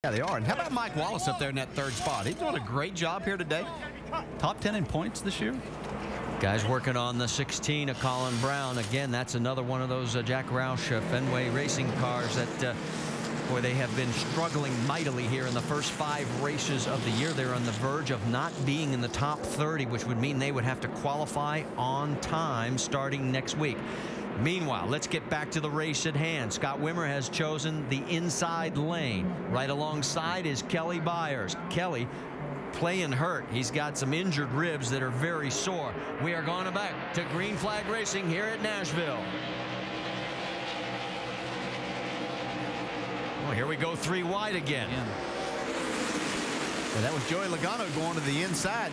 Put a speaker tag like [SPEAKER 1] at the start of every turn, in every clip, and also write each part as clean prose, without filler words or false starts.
[SPEAKER 1] Yeah, they are. And how about Mike Wallace up there in that third spot? He's doing a great job here today.
[SPEAKER 2] Top 10 in points this year.
[SPEAKER 3] Guys working on the 16 of Colin Brown. Again, that's another one of those Jack Roush Fenway racing cars that, boy, they have been struggling mightily here in the first 5 races of the year. They're on the verge of not being in the top 30, which would mean they would have to qualify on time starting next week. Meanwhile, let's get back to the race at hand. Scott Wimmer has chosen the inside lane. Right alongside is Kelly Byers. Kelly playing hurt. He's got some injured ribs that are very sore. We are going back to green flag racing here at Nashville. Oh, here we go 3 wide again.
[SPEAKER 1] And that was Joey Logano going to the inside.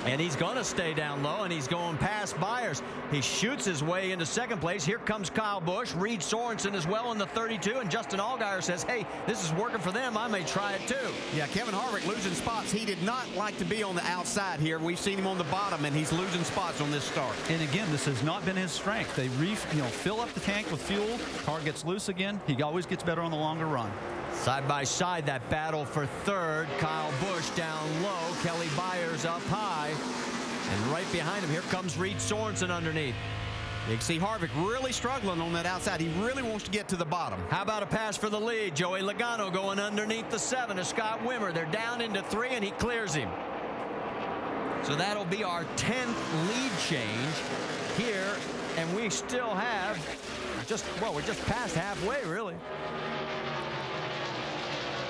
[SPEAKER 3] And he's going to stay down low, and he's going past Byers. He shoots his way into second place. Here comes Kyle Busch. Reed Sorensen as well in the 32. And Justin Allgaier says, hey, this is working for them. I may try it too.
[SPEAKER 1] Yeah, Kevin Harvick losing spots. He did not like to be on the outside here. We've seen him on the bottom, and he's losing spots on this start.
[SPEAKER 2] And again, this has not been his strength. They fill up the tank with fuel. Car gets loose again. He always gets better on the longer run.
[SPEAKER 3] Side by side, that battle for third. Kyle Busch down low. Kelly Byers up high. And right behind him, here comes Reed Sorensen underneath.
[SPEAKER 1] You can see Harvick really struggling on that outside. He really wants to get to the bottom.
[SPEAKER 3] How about a pass for the lead? Joey Logano going underneath the 7 of Scott Wimmer. They're down into 3, and he clears him. So that'll be our 10th lead change here. And we still have we're just past halfway, really.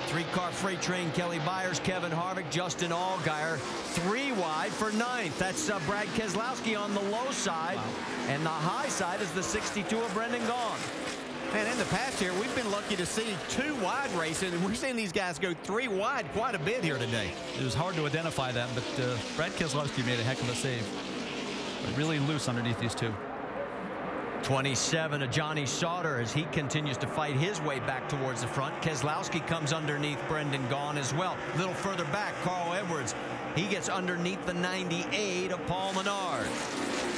[SPEAKER 3] 3-car freight train, Kelly Byers, Kevin Harvick, Justin Allgaier, 3 wide for 9th. That's Brad Keselowski on the low side. Wow. And the high side is the 62 of Brendan Gaughan.
[SPEAKER 1] And in the past here, we've been lucky to see 2 wide racing, and we're seeing these guys go 3 wide quite a bit here today.
[SPEAKER 2] It was hard to identify that, but Brad Keselowski made a heck of a save. But really loose underneath these 2.
[SPEAKER 3] 27 of Johnny Sauter as he continues to fight his way back towards the front. Keselowski comes underneath Brendan Gaughan as well. A little further back, Carl Edwards. He gets underneath the 98 of Paul Menard.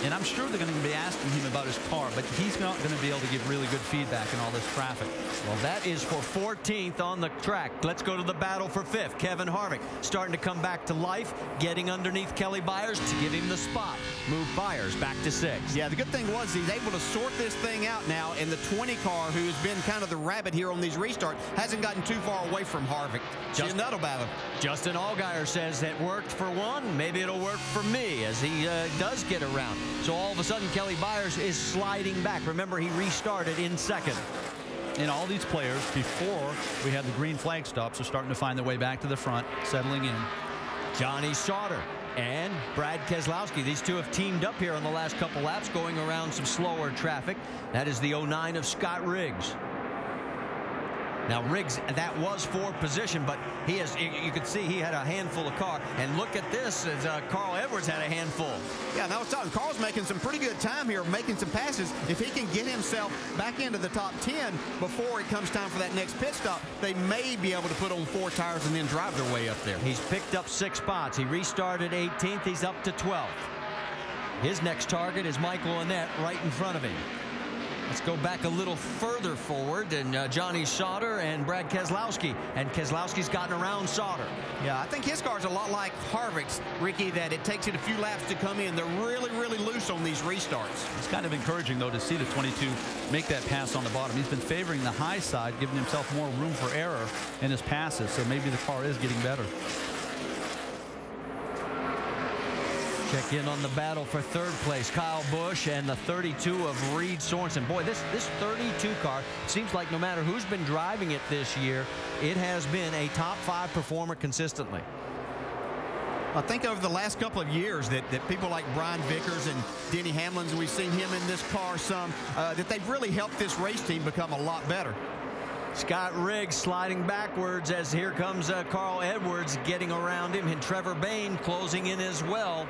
[SPEAKER 2] And I'm sure they're going to be asking him about his car, but he's not going to be able to give really good feedback in all this traffic.
[SPEAKER 3] Well, that is for 14th on the track. Let's go to the battle for 5th. Kevin Harvick starting to come back to life, getting underneath Kelly Byers to give him the spot. Move Byers back to 6th.
[SPEAKER 1] Yeah, the good thing was he's able to sort this thing out now, and the 20 car, who has been kind of the rabbit here on these restarts, hasn't gotten too far away from Harvick. Just another battle.
[SPEAKER 3] Justin Allgaier says it worked for one. Maybe it'll work for me as he does get around. So all of a sudden, Kelly Byers is sliding back. Remember, he restarted in 2nd.
[SPEAKER 2] And all these players, before we had the green flag stops, are starting to find their way back to the front, settling in.
[SPEAKER 3] Johnny Sauter and Brad Keselowski. These 2 have teamed up here on the last couple laps, going around some slower traffic. That is the 09 of Scott Riggs. Now, Riggs, that was 4th position, but he has, you could see he had a handful of car. And look at this, as Carl Edwards had a handful.
[SPEAKER 1] Yeah, and I was talking, Carl's making some pretty good time here, making some passes. If he can get himself back into the top 10 before it comes time for that next pit stop, they may be able to put on 4 tires and then drive their way up there.
[SPEAKER 3] He's picked up 6 spots. He restarted 18th. He's up to 12th. His next target is Michael Annett right in front of him. Let's go back a little further forward, and Johnny Sauter and Brad Keselowski. And Keselowski's gotten around Sauter.
[SPEAKER 1] Yeah, I think his car's a lot like Harvick's, Ricky, that it takes it a few laps to come in. They're really, really loose on these restarts.
[SPEAKER 2] It's kind of encouraging, though, to see the 22 make that pass on the bottom. He's been favoring the high side, giving himself more room for error in his passes, so maybe the car is getting better.
[SPEAKER 3] Check in on the battle for 3rd place. Kyle Busch and the 32 of Reed Sorensen. Boy, this 32 car, seems like no matter who's been driving it this year, it has been a top 5 performer consistently.
[SPEAKER 1] I think over the last couple of years that people like Brian Vickers and Denny Hamlin, we've seen him in this car some, that they've really helped this race team become a lot better.
[SPEAKER 3] Scott Riggs sliding backwards as here comes Carl Edwards getting around him, and Trevor Bayne closing in as well.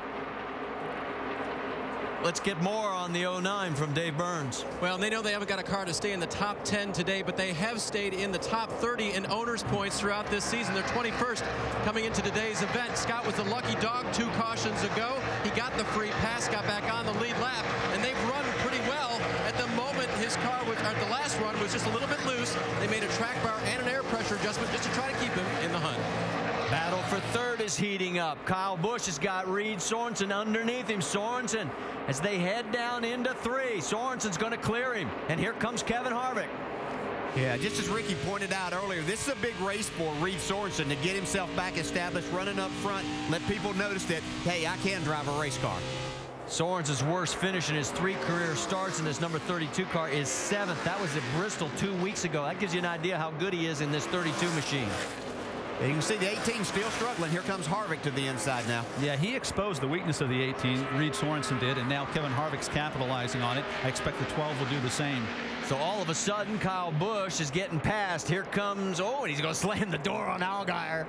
[SPEAKER 3] Let's get more on the 09 from Dave Burns.
[SPEAKER 4] Well, they know they haven't got a car to stay in the top 10 today, but they have stayed in the top 30 in owners' points throughout this season. They're 21st coming into today's event. Scott was the lucky dog 2 cautions ago. He got the free pass, got back on the lead lap, and they've run pretty well. At the moment, his car was, or the last run was just a little bit loose. They made a track bar and an air pressure adjustment just to try to keep him in the hunt.
[SPEAKER 3] Battle for third is heating up. Kyle Busch has got Reed Sorensen underneath him. Sorensen, as they head down into 3. Sorensen's going to clear him. And here comes Kevin Harvick.
[SPEAKER 1] Yeah, just as Ricky pointed out earlier, this is a big race for Reed Sorensen to get himself back established, running up front, let people notice that, hey, I can drive a race car.
[SPEAKER 3] Sorensen's worst finish in his 3 career starts in his number 32 car is 7th. That was at Bristol 2 weeks ago. That gives you an idea how good he is in this 32 machine.
[SPEAKER 1] You can see the 18 still struggling. Here comes Harvick to the inside now.
[SPEAKER 2] Yeah, he exposed the weakness of the 18. Reed Sorensen did, and now Kevin Harvick's capitalizing on it. I expect the 12 will do the same.
[SPEAKER 3] So all of a sudden, Kyle Busch is getting past. Here comes, and he's going to slam the door on Allgaier.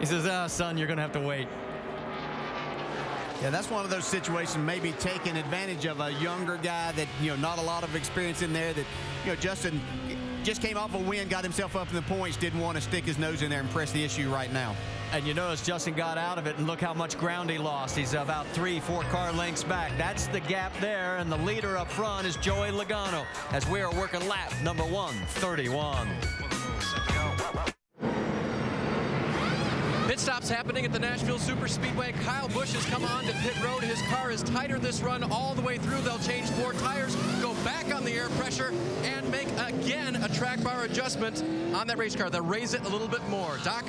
[SPEAKER 3] He says, son, you're going to have to wait.
[SPEAKER 1] Yeah, that's one of those situations, maybe taking advantage of a younger guy that, not a lot of experience in there, that, Justin just came off a win, got himself up in the points, didn't want to stick his nose in there and press the issue right now.
[SPEAKER 3] And you notice Justin got out of it, and look how much ground he lost. He's about 3-4 car lengths back. That's the gap there, and the leader up front is Joey Logano as we are working lap number 131.
[SPEAKER 4] Pit stops happening at the Nashville Superspeedway. Kyle Busch has come on to pit road. His car is tighter this run all the way through. They'll change 4 tires, go back on the air pressure, and make again a track bar adjustment on that race car. They'll raise it a little bit more. Doc?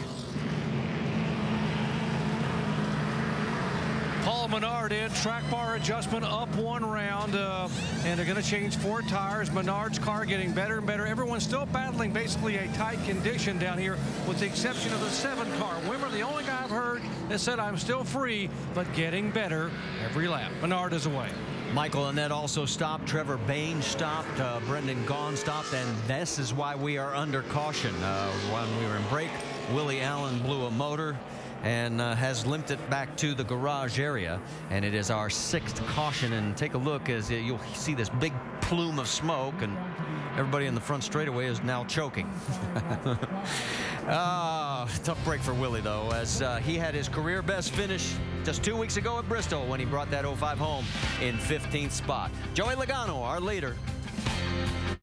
[SPEAKER 5] Paul Menard in, track bar adjustment up 1 round, and they're going to change 4 tires. Menard's car getting better and better. Everyone's still battling basically a tight condition down here with the exception of the 7 car. Wimmer, the only guy I've heard that said I'm still free, but getting better every lap. Menard is away.
[SPEAKER 3] Michael Annett also stopped. Trevor Bain stopped. Brendan Gaughan stopped. And this is why we are under caution. When we were in break, Willie Allen blew a motor and has limped it back to the garage area, and it is our 6th caution. And take a look as you'll see this big plume of smoke, and everybody in the front straightaway is now choking. Tough break for Willie, though, as he had his career best finish just 2 weeks ago at Bristol when he brought that 05 home in 15th spot. Joey Logano, our leader.